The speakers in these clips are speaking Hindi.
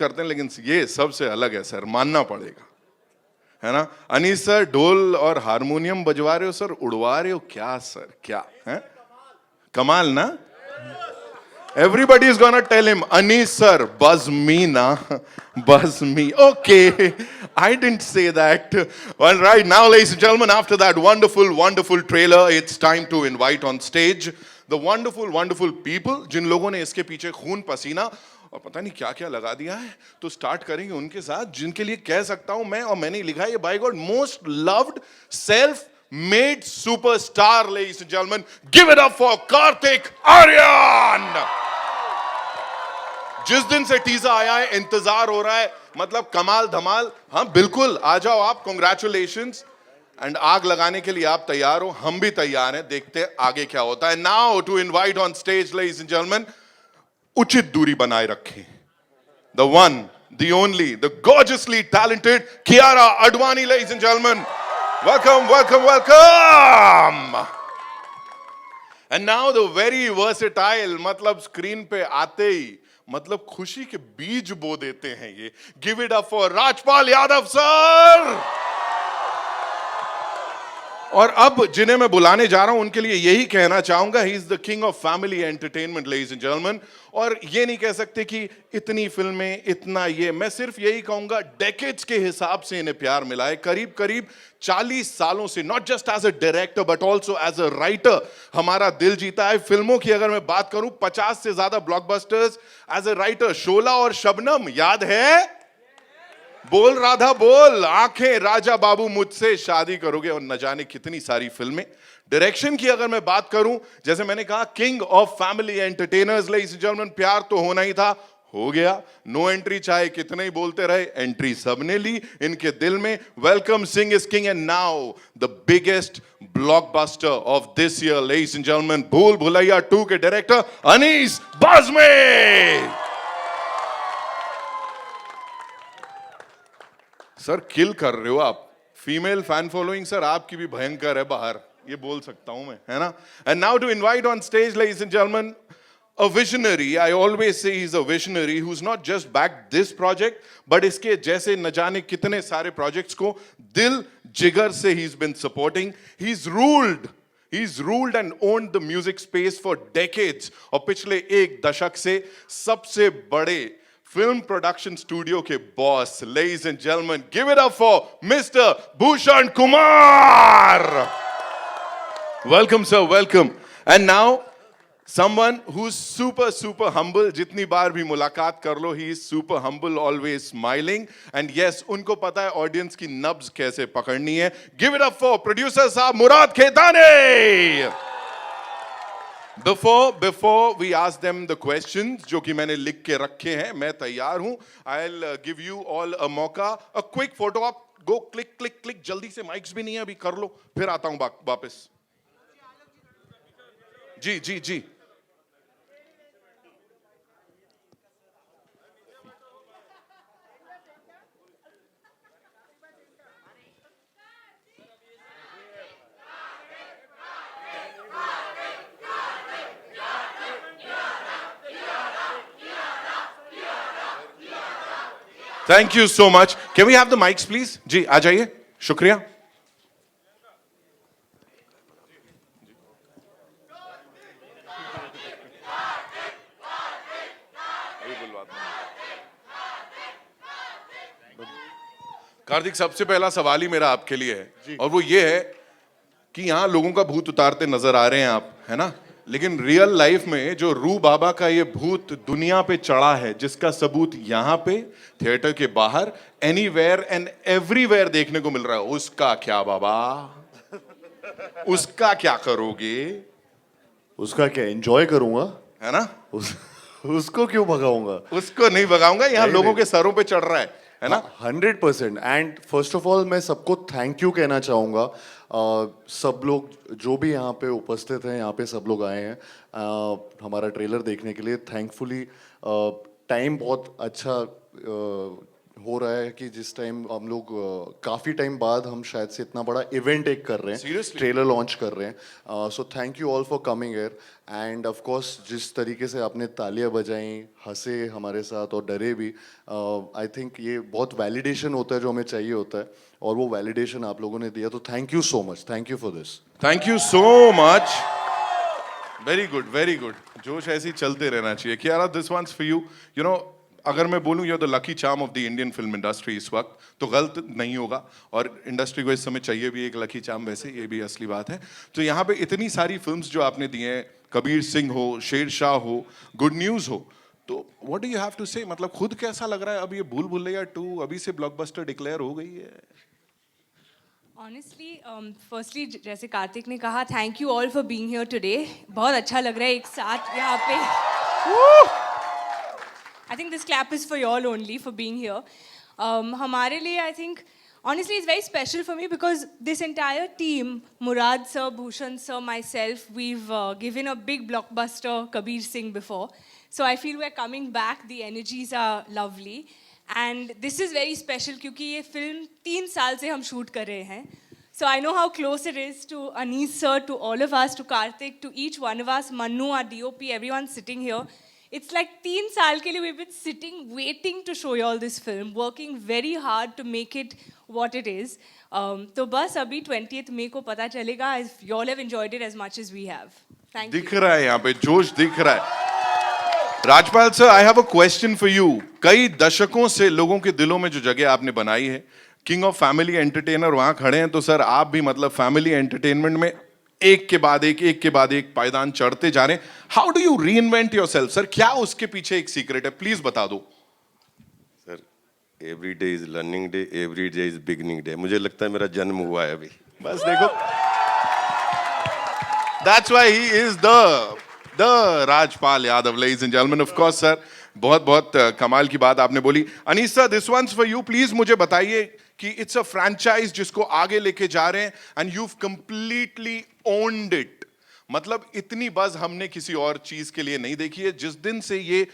करते हैं, लेकिन ये सबसे अलग है सर, मानना पड़ेगा, है ना। अनीस सर ढोल और हारमोनियम बजवा रहे हो सर, उड़वा रहे हो क्या सर, क्या है, कमाल ना। Everybody is gonna tell him, Anis sir, buzz me na, buzz me. Okay, I didn't say that. All right, now, ladies and gentlemen, after that wonderful, wonderful trailer, it's time to invite on stage the wonderful, wonderful people जिन लोगों ने इसके पीछे खून पसीना और पता नहीं क्या क्या लगा दिया है। तो स्टार्ट करेंगे उनके साथ जिनके लिए कह सकता हूं मैं, और मैंने लिखा है ये, by God, most loved self made superstar, ladies and gentlemen. Give it up for Karthik Aaryan. जिस दिन से टीजर आया है इंतजार हो रहा है, मतलब कमाल धमाल। हाँ बिल्कुल, आ जाओ आप, कांग्रेचुलेशंस। एंड आग लगाने के लिए आप तैयार हो, हम भी तैयार हैं, देखते हैं आगे क्या होता है। Now to invite on stage, ladies and gentleman, उचित दूरी बनाए रखें, the one, the only, the gorgeously talented Kiara Advani, ladies and gentlemen. Welcome, welcome, welcome. And now the very versatile, मतलब स्क्रीन पे आते ही मतलब खुशी के बीज बो देते हैं ये। Give it up for Rajpal Yadav sir. और अब जिन्हें मैं बुलाने जा रहा हूं उनके लिए यही कहना चाहूंगा, ही is the king of family entertainment, ladies and gentleman. और ये नहीं कह सकते कि इतनी फिल्में, इतना ये, मैं सिर्फ यही कहूंगा डेकेड्स के हिसाब से इन्हें प्यार मिला है, करीब करीब 40 सालों से, not just as a director but also as a writer हमारा दिल जीता है। फिल्मों की अगर मैं बात करूं, 50 से ज्यादा ब्लॉकबस्टर्स एज अ राइटर। शोला और शबनम याद है? बोल राधा बोल, आंखें राजा बाबू मुझसे शादी करोगे, और न जाने कितनी सारी फिल्में। डायरेक्शन की अगर मैं बात करूं, जैसे मैंने कहा, king of family entertainers, ladies and gentleman, प्यार तो होना ही था, हो गया। नो एंट्री चाहे कितने ही बोलते रहे, एंट्री सबने ली इनके दिल में। Welcome Singh is king, and now the biggest blockbuster of this year, ladies and gentleman, भूल भुलैया 2 के डायरेक्टर अनीस बाज़मी। सर किल कर रहे हो आप, फीमेल फैन फॉलोइंग सर आपकी भी भयंकर है बाहर, ये बोल सकता हूं मैं, है ना। And now to invite on stage, ladies and gentleman, a visionary. I always say he's a visionary who's not just backed this project, but इसके जैसे न जाने कितने सारे projects को दिल जिगर से he's been supporting. He's ruled and owned the music space for decades. और पिछले एक दशक से सबसे बड़े फिल्म प्रोडक्शन स्टूडियो के boss, ladies and gentleman, give it up for mister Bhushan Kumar. Welcome sir, welcome. And now someone who's super humble, जितनी बार भी मुलाकात कर लो, he is super humble, always smiling, and yes, उनको पता है ऑडियंस की नब्ज कैसे पकड़नी है। Give it up for producer साहब मुराद खेताने। Before we ask them the questions जो कि मैंने लिख के रखे हैं, मैं तैयार हूं। I'll give you all a मौका, a quick photo, आप go click जल्दी से, माइक्स भी नहीं है अभी, कर लो, फिर आता हूं वापस। जी। Thank you so much. Can we have the mics please? जी आ जाइए, शुक्रिया। कार्तिक, सबसे पहला सवाल ही मेरा आपके लिए है, और वो ये है कि यहां लोगों का भूत उतारते नजर आ रहे हैं आप, है ना, लेकिन रियल लाइफ में जो रू बाबा का ये भूत दुनिया पे चढ़ा है, जिसका सबूत यहां पे, थिएटर के बाहर, एनीवेयर एंड एवरीवेयर देखने को मिल रहा है, उसका क्या बाबा? उसका क्या करोगे? उसका क्या एंजॉय करूंगा, है ना। उसको क्यों भगाऊंगा? उसको नहीं भगाऊंगा, यहाँ लोगों के सरों पे चढ़ रहा है ना। 100%। एंड फर्स्ट ऑफ ऑल मैं सबको थैंक यू कहना चाहूँगा, सब लोग जो भी यहाँ पे उपस्थित हैं, यहाँ पे सब लोग आए हैं हमारा ट्रेलर देखने के लिए। थैंकफुली टाइम बहुत अच्छा हो रहा है कि जिस टाइम हम लोग काफ़ी टाइम बाद हम शायद से इतना बड़ा इवेंट एक कर रहे हैं, Seriously? ट्रेलर लॉन्च कर रहे हैं. So thank you all for coming here. End of course जिस तरीके से आपने तालियां बजाई, हंसे हमारे साथ और डरे भी, आई थिंक ये बहुत वैलिडेशन होता है जो हमें चाहिए होता है, और वो वैलिडेशन आप लोगों ने दिया. तो thank you so much, thank you for this. Thank you so much. Very good, very good. जोश ऐसे ही चलते रहना चाहिए. Kiara, this one's for you. You know, अगर मैं बोलूं you are the lucky charm of the Indian film industry इस वक्त, तो गलत नहीं होगा. और इंडस्ट्री को इस समय चाहिए भी एक लकी चार्म, वैसे ये भी असली बात है. तो यहाँ पे इतनी सारी फिल्म्स जो आपने दी हैं, कबीर सिंह हो, शेरशाह हो, गुड न्यूज हो, तो what do you have to say? मतलब खुद कैसा लग रहा है अब ये भूल भुलैया 2 अभी से ब्लॉकबस्टर डिक्लेयर हो गई है? ऑनेस्टली फर्स्टली जैसे कार्तिक ने कहा, thank you all for being here today. बहुत अच्छा लग रहा है एक साथ यहाँ पे. I think this clap is for you all only for being here. हमारे लिए I think honestly it's very special for me because this entire team, Murad sir, Bhushan sir, myself, we've given a big blockbuster Kabir Singh before, so I feel we're coming back. The energies are lovely and this is very special क्योंकि ये film 3 साल से हम shoot कर रहे हैं. So I know how close it is to Anees sir, to all of us, to Karthik, to each one of us, Manu, our DOP, everyone sitting here. It's like 3 साल के लिए we've been sitting, waiting to show you all this film, working very hard to make it what it is. तो बस अभी 20th May को पता चलेगा if you all have enjoyed it as much as we have. Thank you. दिख रहा है यहाँ पे जोश, दिख रहा है. Rajpal sir, I have a question for you. कई दशकों से लोगों के दिलों में जो जगह आपने बनाई है, किंग ऑफ फैमिली एंटरटेनर वहां खड़े हैं, तो सर आप भी मतलब फैमिली एंटरटेनमेंट में एक के बाद एक पायदान चढ़ते जा रहे हैं. हाउ डू यू री इन्वेंट योर सेल्फ सर? क्या उसके पीछे एक सीक्रेट है, प्लीज बता दो. Sir, every day is learning day, every day is beginning day. मुझे लगता है मेरा जन्म हुआ है अभी. बस देखो, that's why he is the Rajpal Yadav, ladies and gentleman. Of course sir, बहुत बहुत कमाल की बात आपने बोली. Anees sir, this one's for you. Please मुझे बताइए कि इट्स अ फ्रैंचाइज जिसको आगे लेके जा रहे हैं and you completely owned it. मतलब इतनी बज हमने किसी और चीज के लिए नहीं देखी है. जिस दिन से ये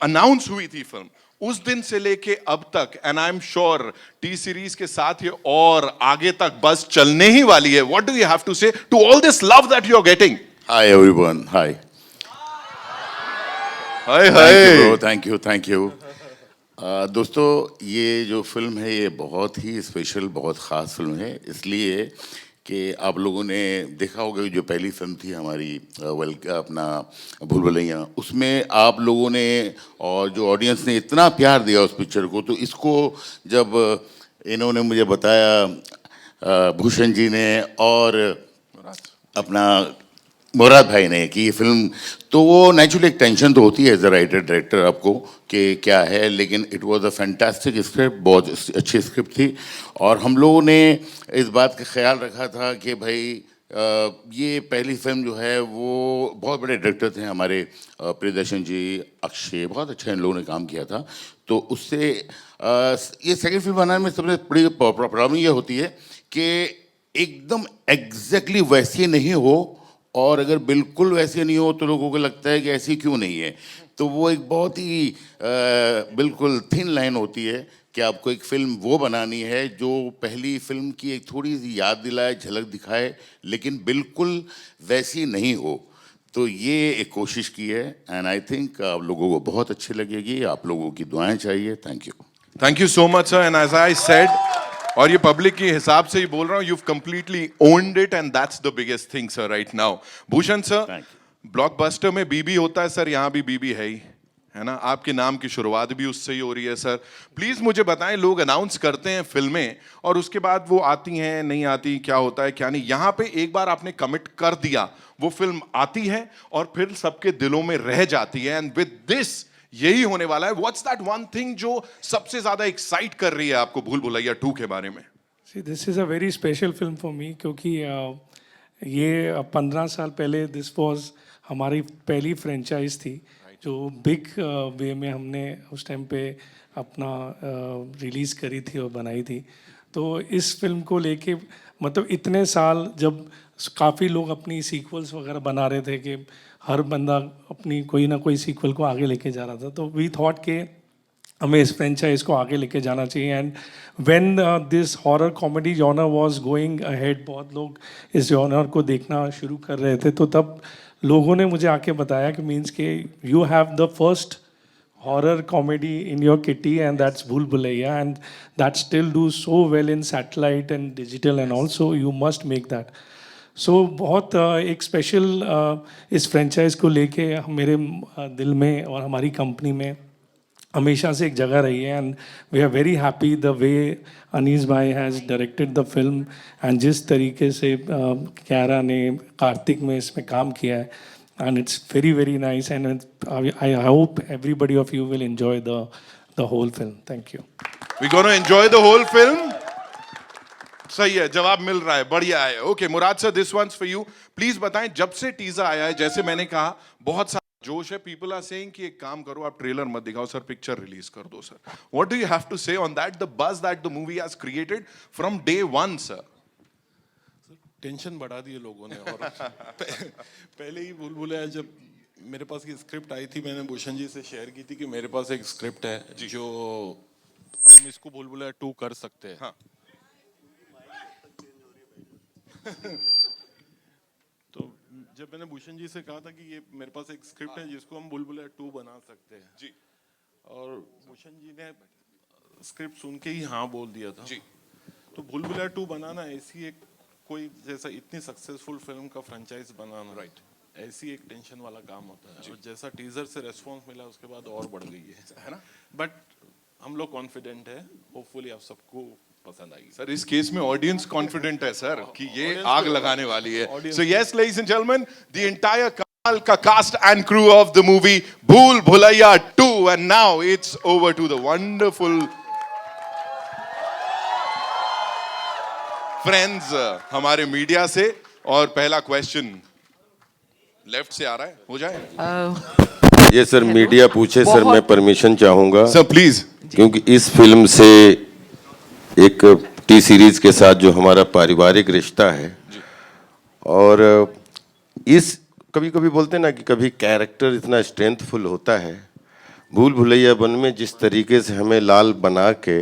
अनाउंस हुई थी फिल्म, उस दिन से लेके अब तक, and I am sure T series के साथ ये और आगे तक बस चलने ही वाली है. What do you have to say to all this love that you are getting? Hi everyone, hi. Hi hi. Thank you. दोस्तों, ये जो फिल्म है ये बहुत ही स्पेशल, बहुत ख़ास फिल्म है, इसलिए कि आप लोगों ने देखा होगा जो पहली फिल्म थी हमारी अपना भूल भुलैया, उसमें आप लोगों ने और जो ऑडियंस ने इतना प्यार दिया उस पिक्चर को. तो इसको जब इन्होंने मुझे बताया, भूषण जी ने और अपना मुराद भाई ने, कि ये फिल्म, तो वो नेचुरली एक टेंशन तो होती है एज अ राइटर डायरेक्टर आपको कि क्या है, लेकिन it was a fantastic script, बहुत अच्छी स्क्रिप्ट थी. और हम लोगों ने इस बात का ख्याल रखा था कि भाई ये पहली फिल्म जो है वो बहुत बड़े डायरेक्टर थे हमारे, प्रियदर्शन जी, अक्षय, बहुत अच्छा इन लोगों ने काम किया था. तो उससे ये सेकेंड फिल्म बनाने में सबसे बड़ी प्रॉब्लम ये होती है कि एकदम एग्जैक्टली वैसी नहीं हो, और अगर बिल्कुल वैसे नहीं हो तो लोगों को लगता है कि ऐसी क्यों नहीं है. तो वो एक बहुत ही बिल्कुल थिन लाइन होती है कि आपको एक फ़िल्म वो बनानी है जो पहली फिल्म की एक थोड़ी सी याद दिलाए, झलक दिखाए, लेकिन बिल्कुल वैसी नहीं हो. तो ये एक कोशिश की है एंड आई थिंक आप लोगों को बहुत अच्छी लगेगी. आप लोगों की दुआएं चाहिए. Thank you. Thank you so much sir. And as I said, और ये पब्लिक के हिसाब से ही बोल रहा हूँ, you've completely owned it and that's the biggest thing sir right now. Bhushan sir, blockbuster में बीबी होता है सर, यहाँ भी बीबी है ही, है ना? आपके नाम की शुरुआत भी उससे ही हो रही है सर. प्लीज मुझे बताएं, लोग अनाउंस करते हैं फिल्में और उसके बाद वो आती हैं, नहीं आती, क्या होता है क्या नहीं. यहाँ पे एक बार आपने कमिट कर दिया, वो फिल्म आती है और फिर सबके दिलों में रह जाती है. एंड विद दिस यही होने वाला है. व्हाट्स दैट वन थिंग जो सबसे ज्यादा एक्साइट कर रही है आपको भूल भुलैया 2 के बारे में? See, this is a very special film for me, क्योंकि ये 15 साल पहले दिस वाज हमारी पहली फ्रेंचाइज थी जो बिग वे में हमने उस टाइम पे अपना रिलीज़ करी थी और बनाई थी. तो इस फिल्म को लेके मतलब इतने साल जब काफ़ी लोग अपनी सीक्वल्स वगैरह बना रहे थे कि हर बंदा अपनी कोई ना कोई सीक्वल को आगे लेके जा रहा था, तो वी थॉट के हमें इस फ्रेंचाइज को आगे लेके जाना चाहिए. And when this horror comedy genre was going ahead, बहुत लोग इस जॉनर को देखना शुरू कर रहे थे, तो तब लोगों ने मुझे आके बताया कि मीन्स के you have the first horror comedy in your kitty, and that's Bhool Bhulaiya, and that still do so well in satellite and digital and also you must make that. So बहुत एक स्पेशल इस फ्रेंचाइज को लेके मेरे दिल में और हमारी कंपनी में हमेशा से एक जगह रही है. And we are very happy the way Anees भाई has directed the film, and जिस तरीके से क्यारा ने कार्तिक में इसमें काम किया है, and it's very very nice, and I hope everybody of you will enjoy the whole film. Thank you. We're going to enjoy the whole film. सही है, जवाब मिल रहा है, बढ़िया है. Okay Murad sir, this one's for you. Please बताएं, जब से टीजर आया है, जैसे मैंने कहा बहुत सारा जोश है. पीपल आर सेइंग कि एक काम करो, आप ट्रेलर मत दिखाओ सर, पिक्चर रिलीज कर दो sir. What do you have to say on that, the buzz that the movie has created from day one sir? Tension बढ़ा दिए लोगों ने. और पहले ही भूल भुलैया जब मेरे पास की स्क्रिप्ट आई थी, मैंने भूषण जी से शेयर की थी कि मेरे पास एक स्क्रिप्ट है जो हम इसको भूल भुलैया 2 कर सकते हैं. हाँ. तो जब मैंने भूषण जी से कहा था कि ये मेरे पास एक स्क्रिप्ट है जिसको हम भूल भुलैया 2 बना सकते हैं जी, और भूषण जी ने स्क्रिप्ट सुन के ही हाँ बोल दिया था जी. तो भूल भुलैया 2 बनाना ऐसी एक कोई जैसा इतनी सक्सेसफुल फिल्म का फ्रेंचाइज बनाना, राइट, ऐसी एक टेंशन वाला काम होता है. और जैसा टीजर से रेस्पॉन्स मिला उसके बाद और बढ़ गई है ना. बट हम लोग कॉन्फिडेंट है, होपफुली आप सबको पसंद आएगी. सर इस केस में ऑडियंस कॉन्फिडेंट है सर कि ये Audience आग को- लगाने वाली है. Audience so yes ladies and gentlemen, the entire कमाल का cast and crew of the movie Bhool Bhulaiyaa 2, and now it's over to the wonderful friends हमारे मीडिया से. और पहला क्वेश्चन लेफ्ट से आ रहा है, हो जाए ये सर मीडिया पूछे सर, मैं परमिशन चाहूंगा सर प्लीज. क्योंकि इस फिल्म से एक टी सीरीज के साथ जो हमारा पारिवारिक रिश्ता है, और इस कभी कभी बोलते हैं ना कि कभी कैरेक्टर इतना स्ट्रेंथफुल होता है. भूल भुलैया 1 में जिस तरीके से हमें लाल बना के